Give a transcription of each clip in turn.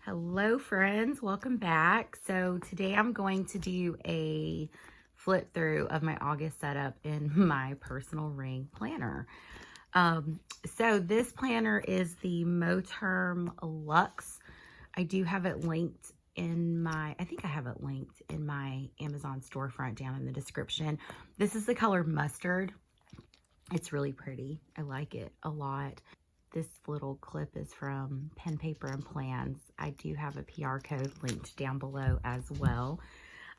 Hello friends, welcome back. So today I'm going to do a flip through of my August setup in my personal ring planner. So this planner is the Moterm Luxe. I do have it linked in my, I think I have it linked in my Amazon storefront down in the description. This is the color Mustard. It's really pretty. I like it a lot. This little clip is from Pen, Paper, and Plans. I do have a PR code linked down below as well.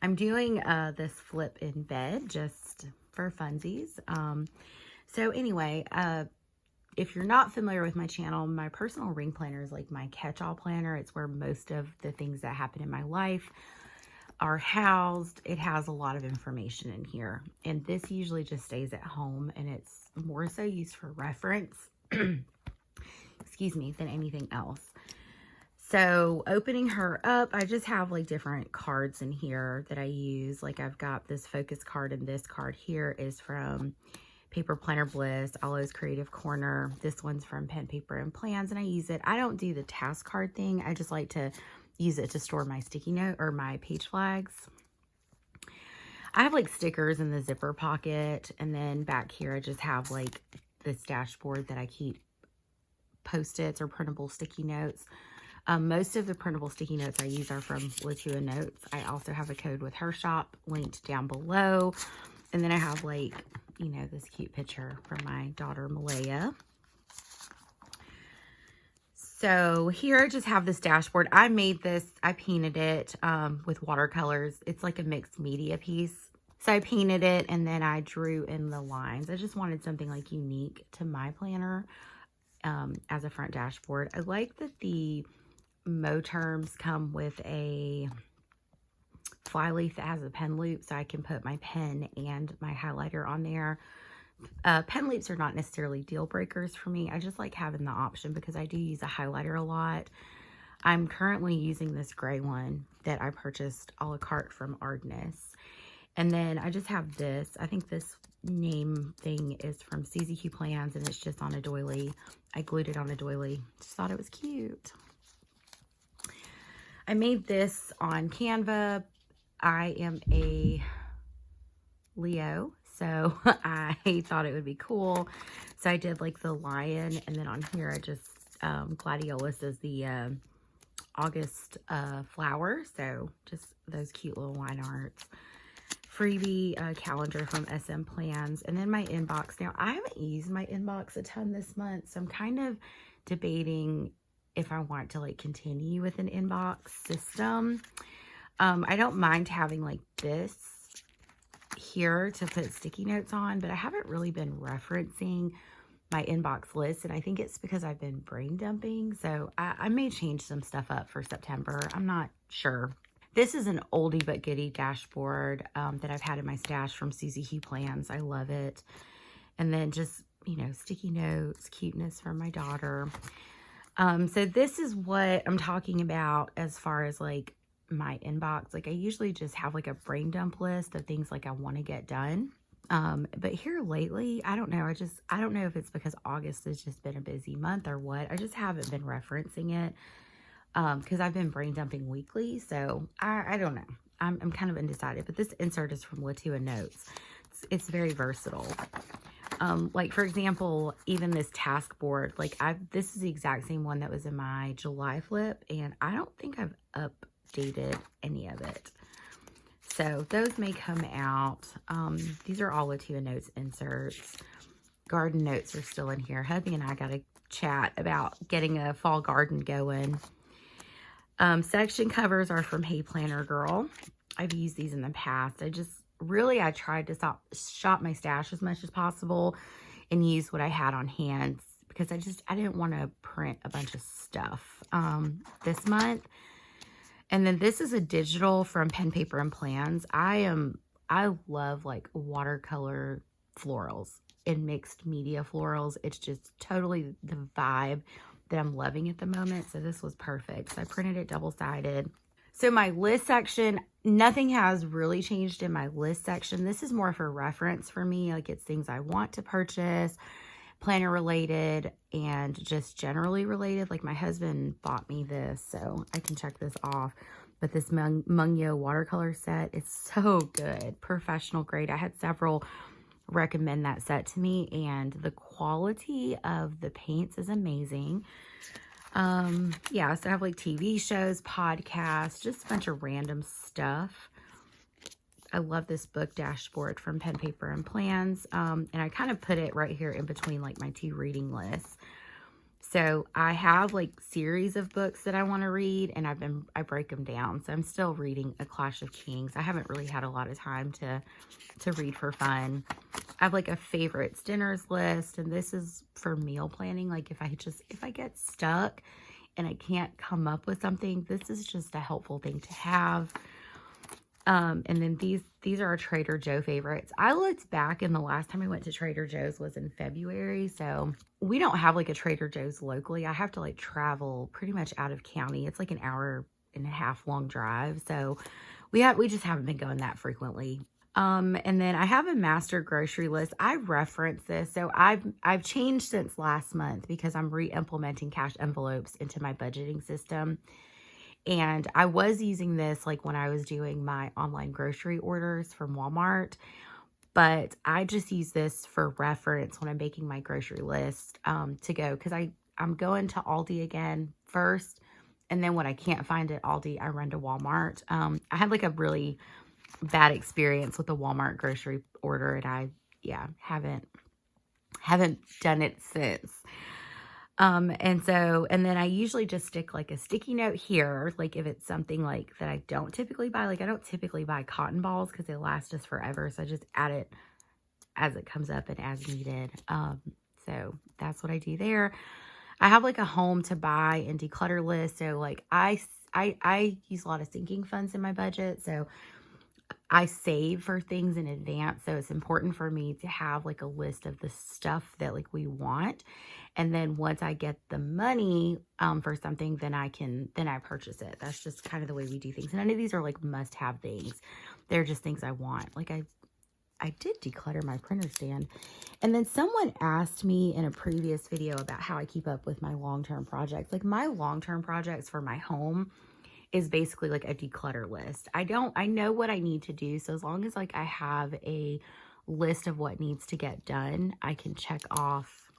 I'm doing this flip in bed just for funsies. So anyway, if you're not familiar with my channel, my personal ring planner is like my catch-all planner. It's where most of the things that happen in my life are housed. It has a lot of information in here. And this usually just stays at home, and it's more so used for reference. Excuse me, than anything else. So opening her up, I just have like different cards in here that I use. Like I've got this focus card, and this card here is from Paperplanner Bliss, Alo's Creative Corner. This one's from Pen, Paper, and Plans, and I use it. I don't do the task card thing. I just like to use it to store my sticky note or my page flags. I have like stickers in the zipper pocket, and then back here I just have like this dashboard that I keep Post-its or printable sticky notes. Most of the printable sticky notes I use are from LaTua Notes. I also have a code with her shop linked down below. And then I have like, you know, this cute picture from my daughter Malaya. So here I just have this dashboard. I made this, I painted it with watercolors. It's like a mixed media piece. So I painted it and then I drew in the lines. I just wanted something like unique to my planner. As a front dashboard. I like that the Moterms come with a fly leaf that has a pen loop, so I can put my pen and my highlighter on there. Pen loops are not necessarily deal breakers for me. I just like having the option because I do use a highlighter a lot. I'm currently using this gray one that I purchased a la carte from Ardnas. And then I just have this. I think this name thing is from Suzee Q Plans, and it's just on a doily. I glued it on a doily. Just thought it was cute. I made this on Canva. I am a Leo, so I thought it would be cool. So I did like the lion, and then on here I just gladiolus is the August flower. So just those cute little line arts. Freebie calendar from SMPlans, and then my inbox. Now I haven't used my inbox a ton this month, so I'm kind of debating if I want to like continue with an inbox system. I don't mind having like this here to put sticky notes on, but I haven't really been referencing my inbox list, and I think it's because I've been brain dumping, so I may change some stuff up for September. I'm not sure. This is an oldie but goodie dashboard that I've had in my stash from Suzee Q Plans. I love it. And then just, you know, sticky notes, cuteness from my daughter. So this is what I'm talking about as far as like my inbox. Like I usually just have like a brain dump list of things like I want to get done. But here lately, I don't know. I don't know if it's because August has just been a busy month or what. I just haven't been referencing it. Because I've been brain dumping weekly, so I don't know. I'm kind of undecided, but this insert is from LaTua Notes. It's very versatile. Like for example, even this task board, like this is the exact same one that was in my July flip, and I don't think I've updated any of it. So those may come out. These are all LaTua Notes inserts. Garden notes are still in here. Hubby and I got to chat about getting a fall garden going. Section covers are from HeyPlannerGirl. I've used these in the past. I tried to shop my stash as much as possible and use what I had on hand because I didn't want to print a bunch of stuff this month. And then this is a digital from Pen, Paper, and Plans. I love like watercolor florals and mixed media florals. It's just totally the vibe that I'm loving at the moment. So this was perfect. So I printed it double-sided. So my list section, nothing has really changed in my list section. This is more for reference for me. Like it's things I want to purchase. planner related and just generally related. Like my husband bought me this, so I can check this off. But this Mungyo watercolor set is so good. Professional grade. I had several recommend that set to me, and the quality of the paints is amazing. Yeah, so I have like TV shows, podcasts, just a bunch of random stuff. I love this book dashboard from Pen, Paper, and Plans. And I kind of put it right here in between like my 2 reading lists. So I have like series of books that I want to read, and I break them down. So I'm still reading A Clash of Kings. I haven't really had a lot of time to read for fun. I have like a favorites dinners list, and this is for meal planning. Like if I get stuck and I can't come up with something, this is just a helpful thing to have. And then these are our Trader Joe favorites. I looked back, and the last time I went to Trader Joe's was in February. So we don't have like a Trader Joe's locally. I have to like travel pretty much out of county. It's like an 1.5 hour long drive. So we just haven't been going that frequently. And then I have a master grocery list. I reference this. So I've changed since last month because I'm re-implementing cash envelopes into my budgeting system. And I was using this like when I was doing my online grocery orders from Walmart, but I just use this for reference when I'm making my grocery list to go, because I'm going to Aldi again first, and then when I can't find it Aldi, I run to Walmart. I had like a really bad experience with the Walmart grocery order, and I haven't done it since. And then I usually just stick like a sticky note here, like if it's something like that I don't typically buy. Like I don't typically buy cotton balls because they last us forever, so I just add it as it comes up and as needed. So that's what I do there. I have like a home to buy and declutter list. So like I use a lot of sinking funds in my budget, so I save for things in advance. So it's important for me to have like a list of the stuff that like we want. And then once I get the money for something, then I purchase it. That's just kind of the way we do things. And none of these are like must-have things. They're just things I want. Like I did declutter my printer stand. And then someone asked me in a previous video about how I keep up with my long-term projects. Like my long-term projects for my home is basically like a declutter list. I know what I need to do. So as long as like I have a list of what needs to get done, I can check off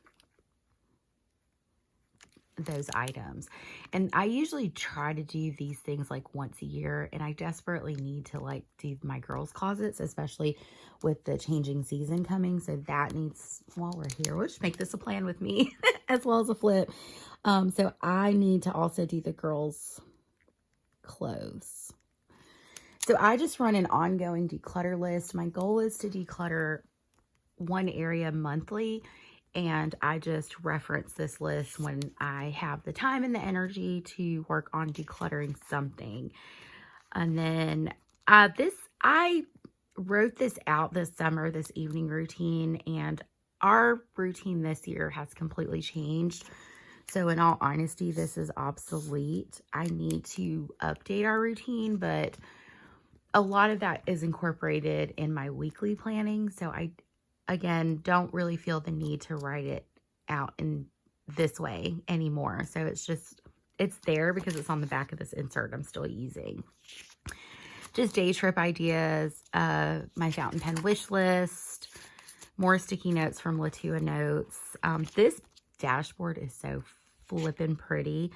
those items. And I usually try to do these things like once a year, and I desperately need to like do my girls' closets, especially with the changing season coming. So that needs, while we're here, we'll just make this a plan with me as well as a flip. So I need to also do the girls' clothes. So I just run an ongoing declutter list. My goal is to declutter one area monthly, and I just reference this list when I have the time and the energy to work on decluttering something. And then I wrote this out this summer, this evening routine, and our routine this year has completely changed. So in all honesty, this is obsolete. I need to update our routine, but a lot of that is incorporated in my weekly planning. So I, again, don't really feel the need to write it out in this way anymore. So it's there because it's on the back of this insert I'm still using. Just day trip ideas, my fountain pen wish list, more sticky notes from LaTua Notes. This dashboard is so flippin' pretty.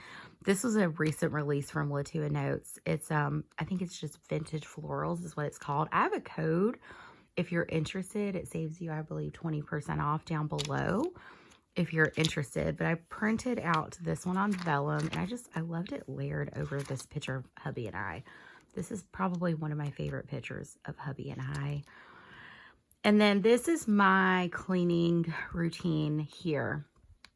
This was a recent release from LaTua Notes. It's I think it's just vintage florals is what it's called. I have a code if you're interested. It saves you, I believe, 20% off down below if you're interested. But I printed out this one on vellum, and I loved it layered over this picture of hubby and I. This is probably one of my favorite pictures of hubby and I. And then this is my cleaning routine here.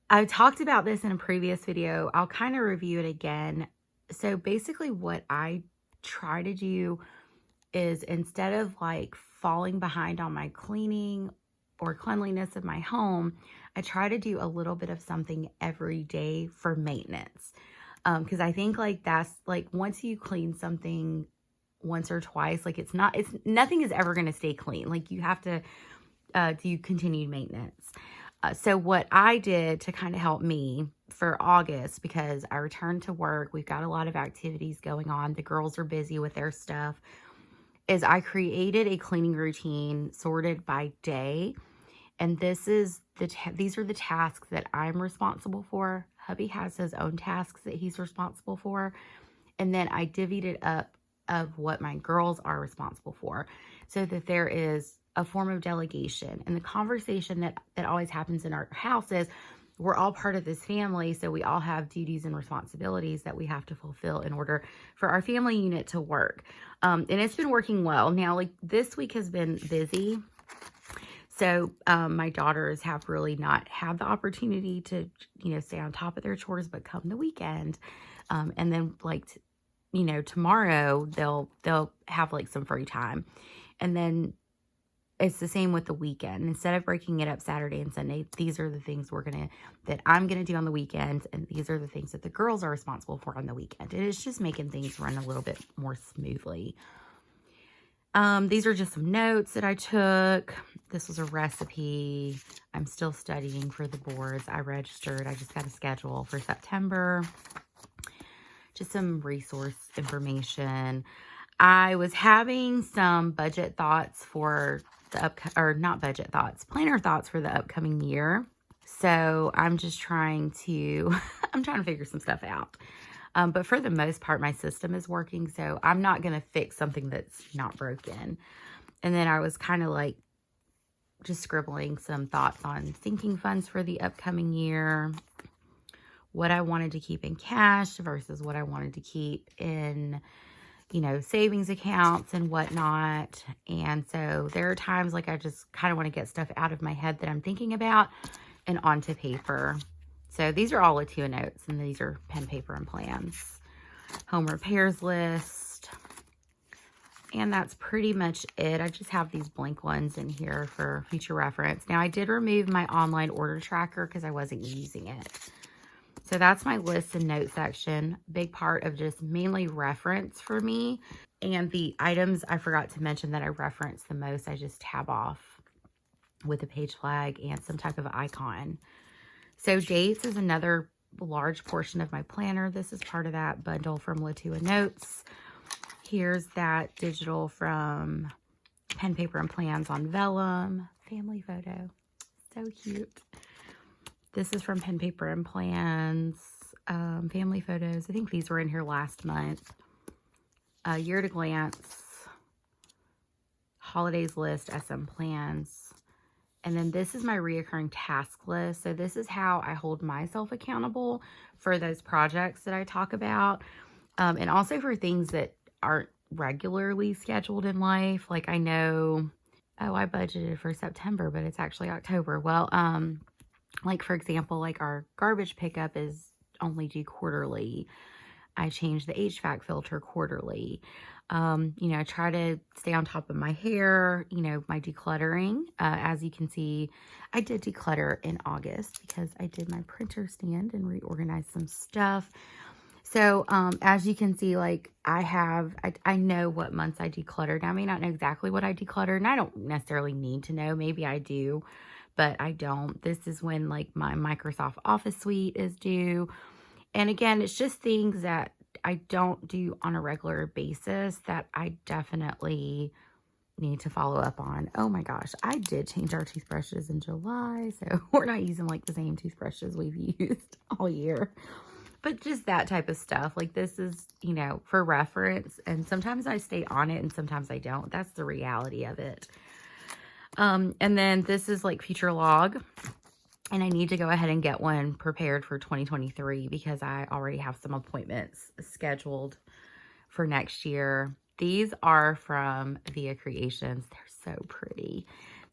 I talked about this in a previous video. I'll kind of review it again. So basically what I try to do is, instead of like falling behind on my cleaning or cleanliness of my home, I try to do a little bit of something every day for maintenance. Because I think like that's like, once you clean something once or twice, like nothing is ever going to stay clean. Like you have to do continued maintenance. So what I did to kind of help me for August, because I returned to work, we've got a lot of activities going on, the girls are busy with their stuff, is I created a cleaning routine sorted by day. And this is these are the tasks that I'm responsible for. Hubby has his own tasks that he's responsible for. And then I divvied it up of what my girls are responsible for, so that there is a form of delegation. And the conversation that always happens in our house is, we're all part of this family, so we all have duties and responsibilities that we have to fulfill in order for our family unit to work. And it's been working well. Now, like, this week has been busy. So my daughters have really not had the opportunity to, stay on top of their chores, but come the weekend. And then tomorrow they'll have like some free time. And then it's the same with the weekend. Instead of breaking it up Saturday and Sunday, these are the things that I'm going to do on the weekends. And these are the things that the girls are responsible for on the weekend. And it's just making things run a little bit more smoothly. These are just some notes that I took. This was a recipe. I'm still studying for the boards. I registered. I just got a schedule for September. Just some resource information. I was having some budget thoughts for the planner thoughts for the upcoming year. So I'm just trying to, figure some stuff out. But for the most part, my system is working, so I'm not going to fix something that's not broken. And then I was kind of like just scribbling some thoughts on sinking funds for the upcoming year, what I wanted to keep in cash versus what I wanted to keep in, savings accounts and whatnot. And so there are times like I just kind of want to get stuff out of my head that I'm thinking about and onto paper. So these are all LaTua notes, and these are pen, paper, and plans. Home repairs list. And that's pretty much it. I just have these blank ones in here for future reference. Now, I did remove my online order tracker because I wasn't using it. So that's my list and note section. Big part of just mainly reference for me. And the items I forgot to mention that I reference the most, I just tab off with a page flag and some type of icon. So dates is another large portion of my planner. This is part of that bundle from LaTua Notes. Here's that digital from Pen, Paper, and Plans on vellum. Family photo. So cute. This is from Pen, Paper, and Plans. Family photos. I think these were in here last month. Year to glance. Holidays list, SMPlans. And then this is my reoccurring task list. So this is how I hold myself accountable for those projects that I talk about. And also for things that aren't regularly scheduled in life. Like I know, I budgeted for September, but it's actually October. Well, like for example, like our garbage pickup is only due quarterly. I change the HVAC filter quarterly. I try to stay on top of my hair, my decluttering. As you can see, I did declutter in August because I did my printer stand and reorganized some stuff. So, as you can see, like I know what months I decluttered. I may not know exactly what I decluttered, and I don't necessarily need to know. Maybe I do, but I don't. This is when like my Microsoft Office suite is due. And again, it's just things that I don't do on a regular basis that I definitely need to follow up on. Oh my gosh, I did change our toothbrushes in July, so we're not using like the same toothbrushes we've used all year. But just that type of stuff. Like this is, for reference. And sometimes I stay on it and sometimes I don't. That's the reality of it. And then this is like future log. And I need to go ahead and get one prepared for 2023 because I already have some appointments scheduled for next year. These are from VeeaCreations. They're so pretty.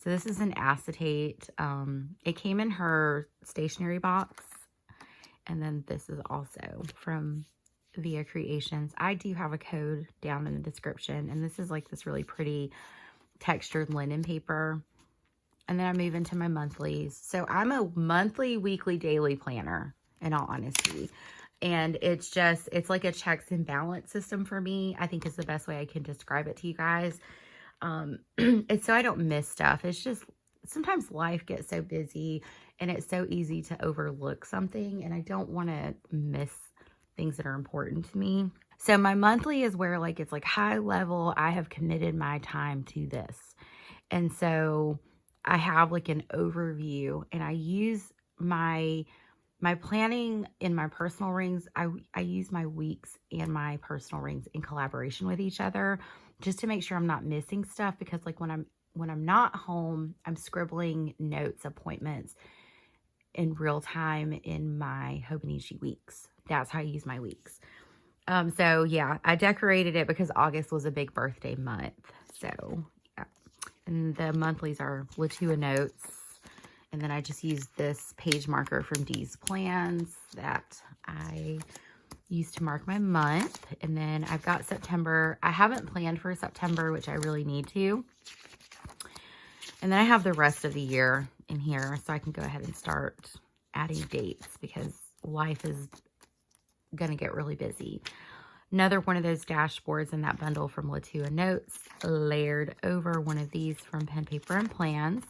So this is an acetate. It came in her stationery box. And then this is also from VeeaCreations. I do have a code down in the description. And this is like this really pretty textured linen paper. And then I move into my monthlies. So I'm a monthly, weekly, daily planner, in all honesty. And it's like a checks and balance system for me. I think is the best way I can describe it to you guys. It's so I don't miss stuff. It's just sometimes life gets so busy and it's so easy to overlook something, and I don't want to miss things that are important to me. So my monthly is where like it's like high level, I have committed my time to this. And so I have like an overview, and I use my planning in my personal rings. I use my weeks and my personal rings in collaboration with each other, just to make sure I'm not missing stuff, because like when I'm not home, I'm scribbling notes, appointments in real time in my Hobonichi weeks. That's how I use my weeks. So yeah, I decorated it because August was a big birthday month. So yeah. And the monthlies are LaTua notes. And then I just use this page marker from DeezPlans that I use to mark my month. And then I've got September. I haven't planned for September, which I really need to. And then I have the rest of the year in here, so I can go ahead and start adding dates because life is going to get really busy. Another one of those dashboards in that bundle from LaTua Notes, layered over one of these from Pen, Paper, and Plans.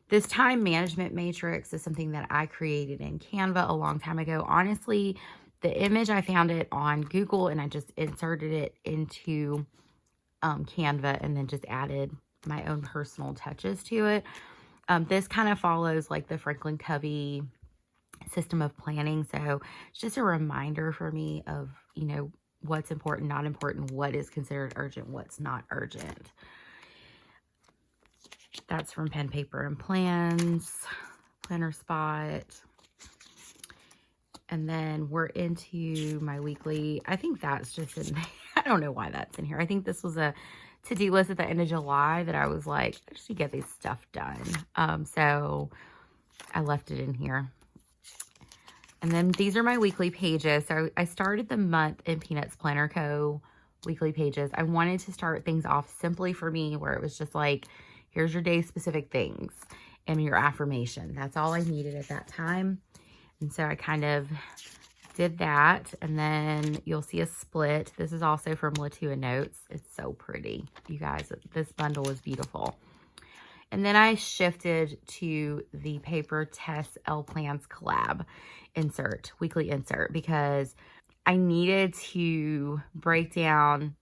This time management matrix is something that I created in Canva a long time ago. Honestly, the image, I found it on Google, and I just inserted it into Canva and then just added my own personal touches to it. This kind of follows like the Franklin Covey system of planning. So it's just a reminder for me of, you know, what's important, not important, what is considered urgent, what's not urgent. That's from Pen, Paper, and Plans, Planner Spot. And then we're into my weekly. I think that's just in there. I don't know why that's in here. I think this was a to-do list at the end of July that I was like, I just need to get this stuff done. So I left it in here. And then these are my weekly pages. So I started the month in Peanuts Planner Co. weekly pages. I wanted to start things off simply for me, where it was just like, here's your day specific things and your affirmation. That's all I needed at that time. And so I kind of did that. And then you'll see a split. This is also from LaTua Notes. It's so pretty. You guys, this bundle is beautiful. And then I shifted to the Papertess Plans collab weekly insert, because I needed to break down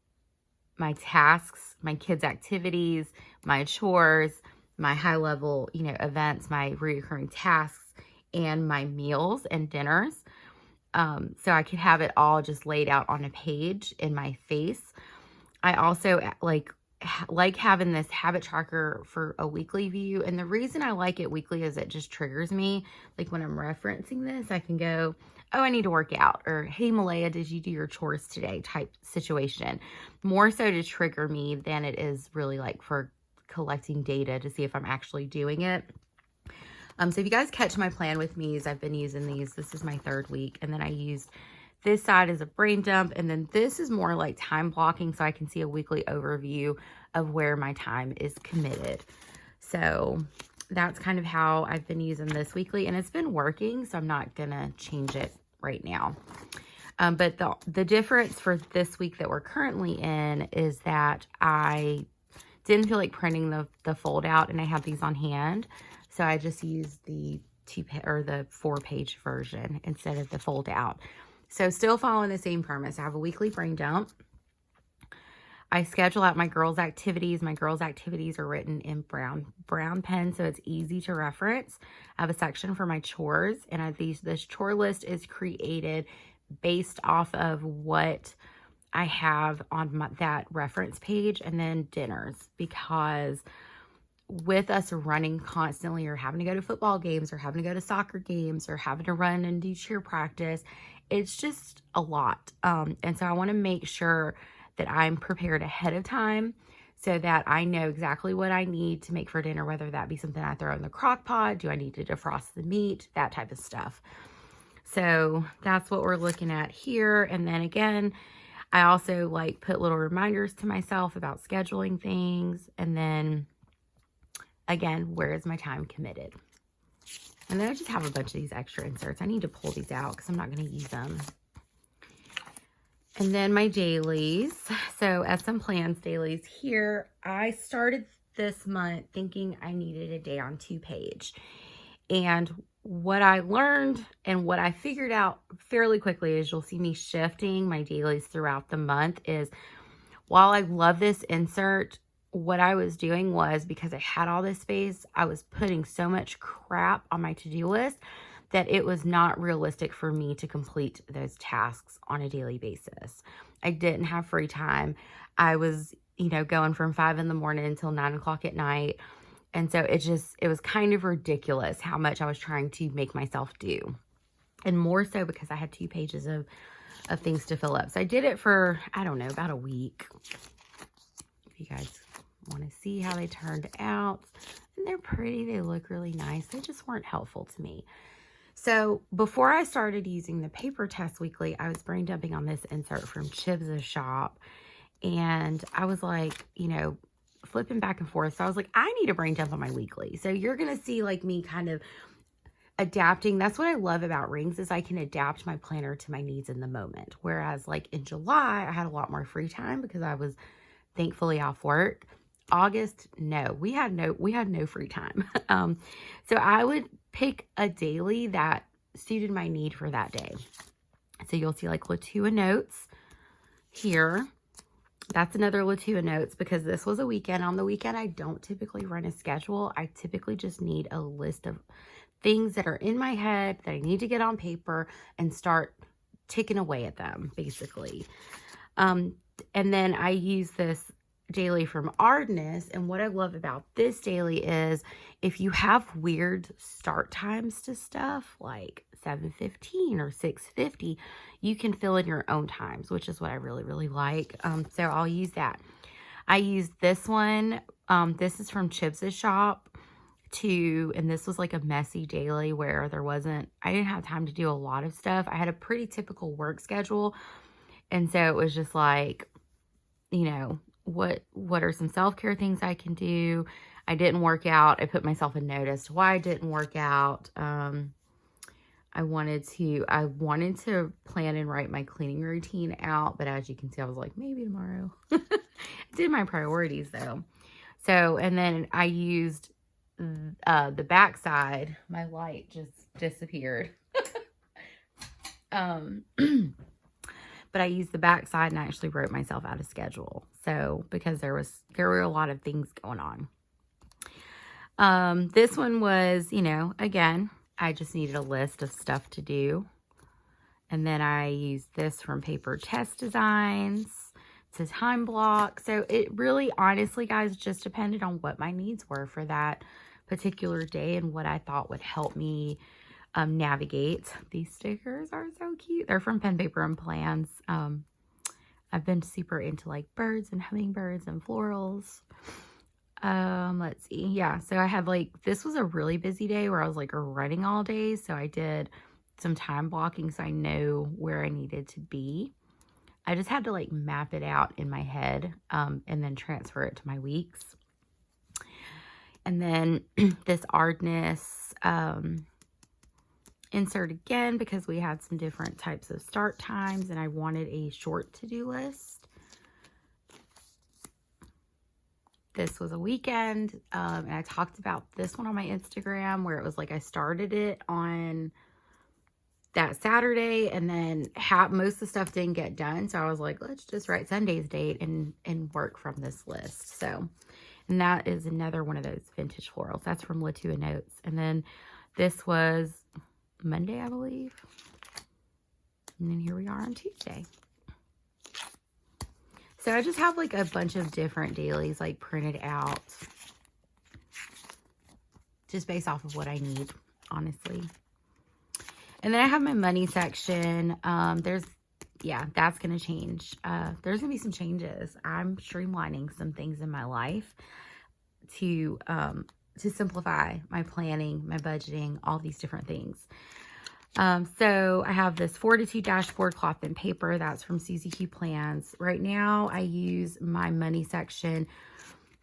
my tasks, my kids' activities, my chores, my high level, you know, events, my recurring tasks, and my meals and dinners. So I could have it all just laid out on a page in my face. I also like having this habit tracker for a weekly view. And the reason I like it weekly is it just triggers me. Like when I'm referencing this, I can go, oh, I need to work out, or hey, Malaya, did you do your chores today type situation. More so to trigger me than it is really like for collecting data to see if I'm actually doing it. So if you guys catch my plan with me's, I've been using these. This is my 3rd week. And then I used this side as a brain dump. And then this is more like time blocking, so I can see a weekly overview of where my time is committed. So that's kind of how I've been using this weekly, and it's been working. So I'm not going to change it right now. But the difference for this week that we're currently in is that I didn't feel like printing the fold out, and I have these on hand. So I just used the 4-page version instead of the fold out. So still following the same premise. I have a weekly brain dump. I schedule out my girls' activities. My girls' activities are written in brown pen, so it's easy to reference. I have a section for my chores, and this chore list is created based off of what I have on that reference page, and then dinners, because with us running constantly, or having to go to football games, or having to go to soccer games, or having to run and do cheer practice, it's just a lot. And so I want to make sure that I'm prepared ahead of time so that I know exactly what I need to make for dinner, whether that be something I throw in the crock pot, do I need to defrost the meat, that type of stuff. So that's what we're looking at here. And then again, I also like put little reminders to myself about scheduling things. And then again, where is my time committed? And then I just have a bunch of these extra inserts. I need to pull these out because I'm not going to use them. And then my dailies. So SMPlans dailies here. I started this month thinking I needed a day on 2-page. And what I learned and what I figured out fairly quickly is you'll see me shifting my dailies throughout the month is while I love this insert, what I was doing was because I had all this space, I was putting so much crap on my to-do list that it was not realistic for me to complete those tasks on a daily basis. I didn't have free time. I was, going from 5 in the morning until 9 o'clock at night. And so it was kind of ridiculous how much I was trying to make myself do. And more so because I had 2 pages of things to fill up. So I did it for, I don't know, about a week. If you guys want to see how they turned out. And they're pretty. They look really nice. They just weren't helpful to me. So before I started using the Papertess Weekly, I was brain dumping on this insert from Chibs' shop. And I was like, flipping back and forth. So I was like, I need a brain dump on my weekly. So you're going to see like me kind of adapting. That's what I love about rings is I can adapt my planner to my needs in the moment. Whereas like in July, I had a lot more free time because I was thankfully off work. August, no, we had no free time. So I would pick a daily that suited my need for that day. So you'll see like LaTua notes here. That's another LaTua notes because this was a weekend. On the weekend, I don't typically run a schedule. I typically just need a list of things that are in my head that I need to get on paper and start ticking away at them, basically. And then I use this daily from Ardnas. And what I love about this daily is if you have weird start times to stuff like 7:15 or 6:50, you can fill in your own times, which is what I really, really like. So I'll use that. I used this one. This is from Chibs' shop and this was like a messy daily where I didn't have time to do a lot of stuff. I had a pretty typical work schedule. And so it was just like, what are some self-care things I can do? I didn't work out. I put myself a note as to why I didn't work out. I wanted to plan and write my cleaning routine out, but as you can see, I was like, maybe tomorrow. Did my priorities though. So, and then I used the back side. My light just disappeared. But I used the back side and I actually wrote myself out a schedule. So, because there were a lot of things going on. This one was, again, I just needed a list of stuff to do. And then I used this from Papertess Designs. It's a time block. So it really, honestly, guys, just depended on what my needs were for that particular day and what I thought would help me navigate. These stickers are so cute. They're from Pen, Paper, and Plans. I've been super into like birds and hummingbirds and florals. Let's see. Yeah, so I had this was a really busy day where I was like running all day. So I did some time blocking so I know where I needed to be. I just had to map it out in my head and then transfer it to my weeks. And then this Ardnas insert again because we had some different types of start times and I wanted a short to-do list. This was a weekend and I talked about this one on my Instagram where it was I started it on that Saturday and then most of the stuff didn't get done. So I was like, let's just write Sunday's date and work from this list. So, and that is another one of those vintage florals. That's from LaTua Notes. And then this was Monday, I believe. And then here we are on Tuesday. So I just have a bunch of different dailies printed out just based off of what I need, honestly. And then I have my money section. That's going to change. There's going to be some changes. I'm streamlining some things in my life to simplify my planning, my budgeting, all these different things. So I have this Fortitude dashboard cloth and paper. That's from Suzee Q Plans. Right now I use my money section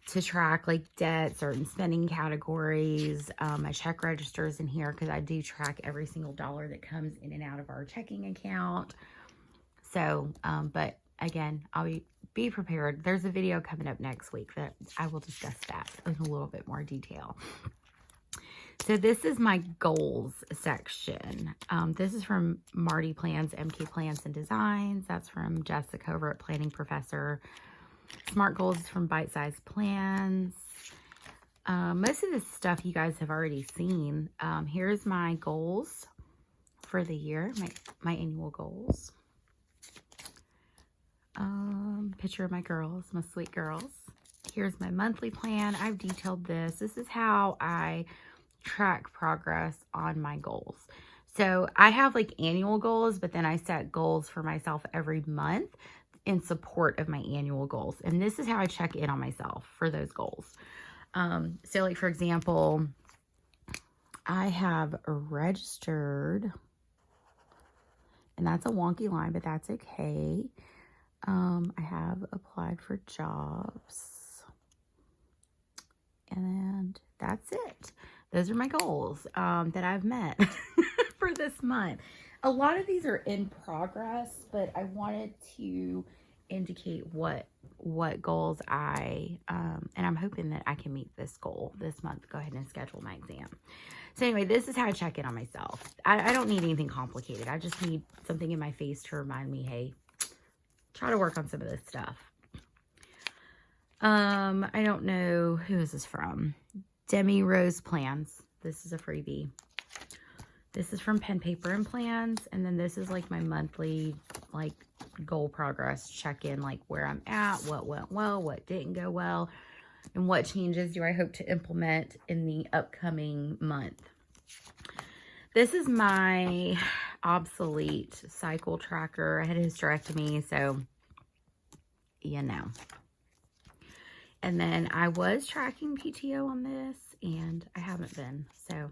to track debt, certain spending categories. My check registers in here because I do track every single dollar that comes in and out of our checking account. So, but again, I'll be be prepared. There's a video coming up next week that I will discuss that in a little bit more detail. So this is my goals section. This is from Marty Plans, MK Plans and Designs. That's from Jessica over at Planning Professor. Smart Goals is from Bytesize Plans. Most of this stuff you guys have already seen. Here's my goals for the year, my annual goals. Picture of my girls, my sweet girls. Here's my monthly plan. I've detailed this. This is how I track progress on my goals. So I have like annual goals, but then I set goals for myself every month in support of my annual goals. And this is how I check in on myself for those goals. So like, for example, I have registered, and that's a wonky line, but that's okay. I have applied for jobs, and that's it. Those are my goals that I've met for this month. A lot of these are in progress, but I wanted to indicate what goals and I'm hoping that I can meet this goal this month. Go ahead and schedule my exam. So anyway, this is how I check in on myself. I don't need anything complicated. I just need something in my face to remind me, hey, try to work on some of this stuff. I don't know, who is this from? Demi Rose Plans. This is a freebie. This is from Pen, Paper, and Plans. And then this is like my monthly, like, goal progress check-in, like where I'm at, what went well, what didn't go well, and what changes do I hope to implement in the upcoming month. This is my obsolete cycle tracker. I had a hysterectomy, so you know. And then I was tracking PTO on this, and I haven't been. So,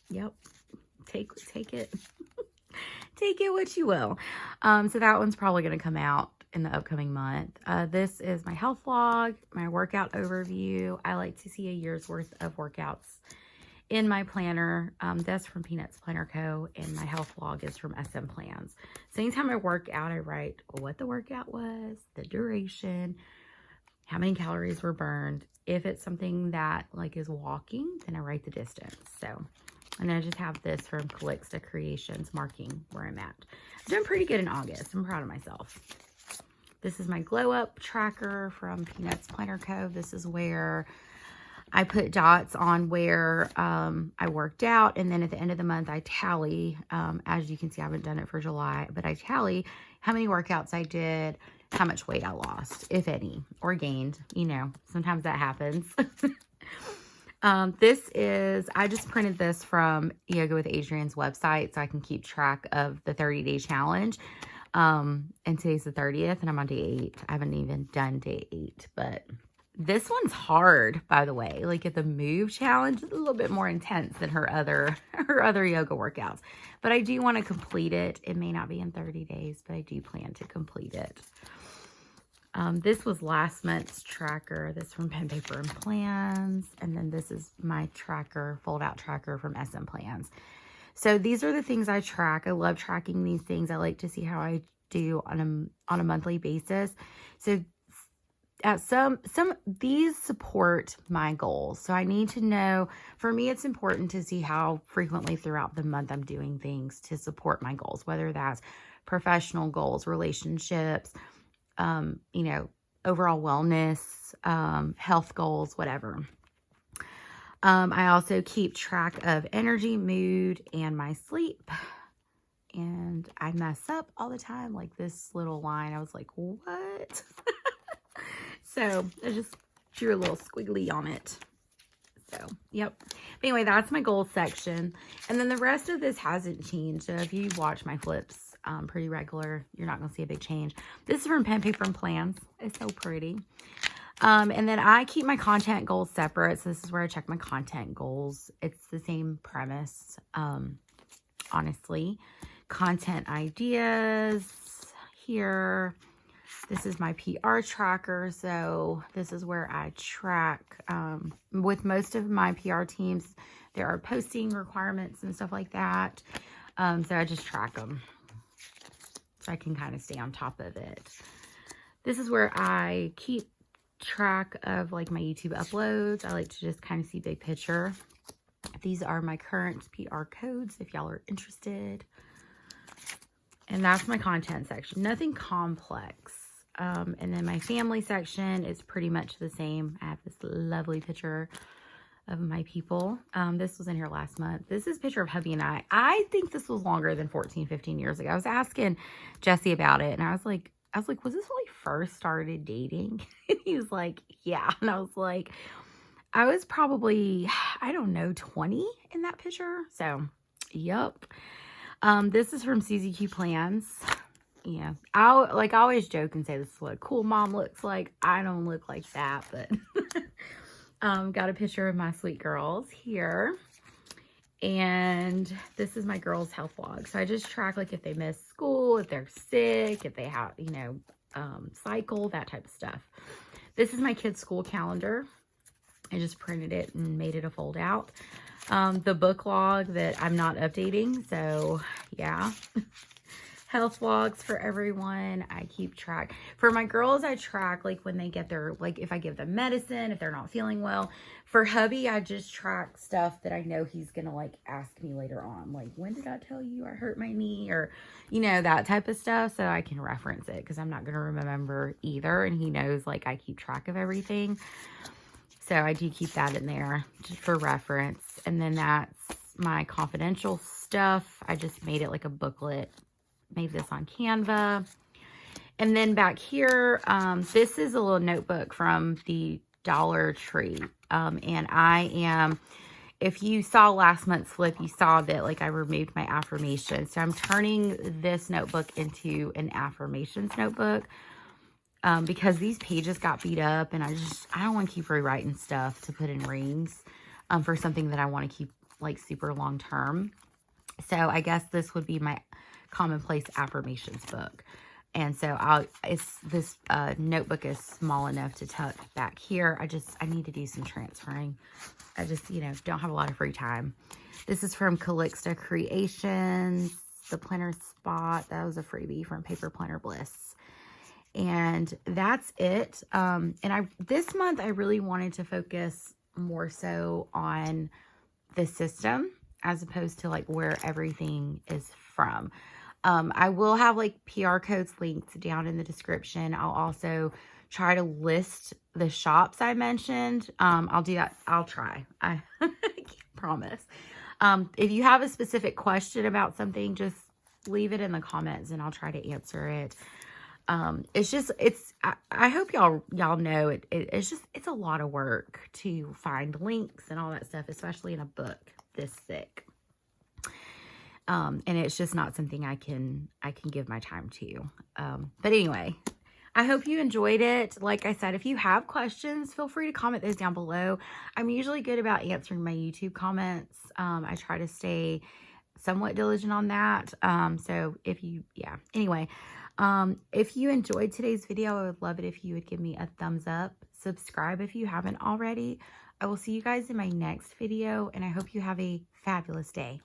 yep, take it. Take it what you will. So that one's probably going to come out in the upcoming month. This is my health log, my workout overview. I like to see a year's worth of workouts in my planner. That's from Planner Co. And my health log is from SMPlans. So anytime I work out, I write what the workout was, the duration, how many calories were burned. If it's something that like is walking, then I write the distance. So, and I just have this from Calixta Creations, marking where I'm at. I'm doing pretty good in August. I'm proud of myself. This is my glow up tracker from Planner Co. This is where I put dots on where I worked out. And then at the end of the month, I tally. As you can see, I haven't done it for July, but I tally how many workouts I did, how much weight I lost, if any, or gained. You know, sometimes that happens. This is, I just printed this from Yoga with Adrienne's website so I can keep track of the 30-day challenge. And today's the 30th and I'm on day 8. I haven't even done day 8, but this one's hard, by the way. Like at the move challenge, it's a little bit more intense than her other yoga workouts, but I do want to complete it. It may not be in 30 days, but I do plan to complete it. This was last month's tracker. This from Pen, Paper, and Plans. And then this is my tracker, fold-out tracker from SMPlans. So these are the things I track. I love tracking these things. I like to see how I do on a monthly basis. So at these support my goals. So I need to know, for me, it's important to see how frequently throughout the month I'm doing things to support my goals, whether that's professional goals, relationships, you know, overall wellness, health goals, whatever. I also keep track of energy, mood, and my sleep. And I mess up all the time. Like this little line, I was like, what? So I just drew a little squiggly on it. So, yep. But anyway, that's my goals section. And then the rest of this hasn't changed. So if you watch my flips pretty regular, you're not going to see a big change. This is from Pen, Paper, and Plans. It's so pretty. And then I keep my content goals separate. So this is where I check my content goals. It's the same premise, honestly. Content ideas here. This is my PR tracker. So this is where I track, with most of my PR teams, there are posting requirements and stuff like that. So I just track them so I can kind of stay on top of it. This is where I keep track of like my YouTube uploads. I like to just kind of see big picture. These are my current PR codes if y'all are interested. And that's my content section. Nothing complex. And then my family section is pretty much the same. I have this lovely picture of my people. This was in here last month. This is a picture of hubby and I. I think this was longer than 14, 15 years ago. I was asking Jesse about it, and I was like, was this when we first started dating? And he was like, yeah. And I was like, I was probably, I don't know, 20 in that picture. So, yep. This is from Suzee Q Plans. Yeah, I always joke and say this is what a cool mom looks like. I don't look like that, but got a picture of my sweet girls here. And this is my girls' health log. So I just track like if they miss school, if they're sick, if they have, you know, cycle, that type of stuff. This is my kids' school calendar. I just printed it and made it a fold out. The book log that I'm not updating. So yeah. Health logs for everyone. I keep track. For my girls, I track like when they get their, like if I give them medicine, if they're not feeling well. For hubby, I just track stuff that I know he's going to like ask me later on. Like, when did I tell you I hurt my knee? Or, you know, that type of stuff. So I can reference it because I'm not going to remember either. And he knows like I keep track of everything. So I do keep that in there just for reference. And then that's my confidential stuff. I just made it like a booklet. Made this on Canva. And then back here, this is a little notebook from the Dollar Tree. And I am, if you saw last month's flip, you saw that like I removed my affirmations. So I'm turning this notebook into an affirmations notebook because these pages got beat up and I don't want to keep rewriting stuff to put in reams for something that I want to keep like super long term. So I guess this would be my commonplace affirmations book. And so this notebook is small enough to tuck back here. I need to do some transferring. I just, you know, don't have a lot of free time. This is from Calixta Creations, the planner spot. That was a freebie from Paperplanner Bliss. And that's it. And this month I really wanted to focus more so on the system as opposed to like where everything is from. I will have like PR codes linked down in the description. I'll also try to list the shops I mentioned. I'll do that. I'll try. I can't promise. If you have a specific question about something, just leave it in the comments and I'll try to answer it. I hope y'all know it's a lot of work to find links and all that stuff, especially in a book this thick. And it's just not something I can give my time to. But anyway, I hope you enjoyed it. Like I said, if you have questions, feel free to comment those down below. I'm usually good about answering my YouTube comments. I try to stay somewhat diligent on that. So anyway, if you enjoyed today's video, I would love it if you would give me a thumbs up. Subscribe if you haven't already. I will see you guys in my next video, and I hope you have a fabulous day.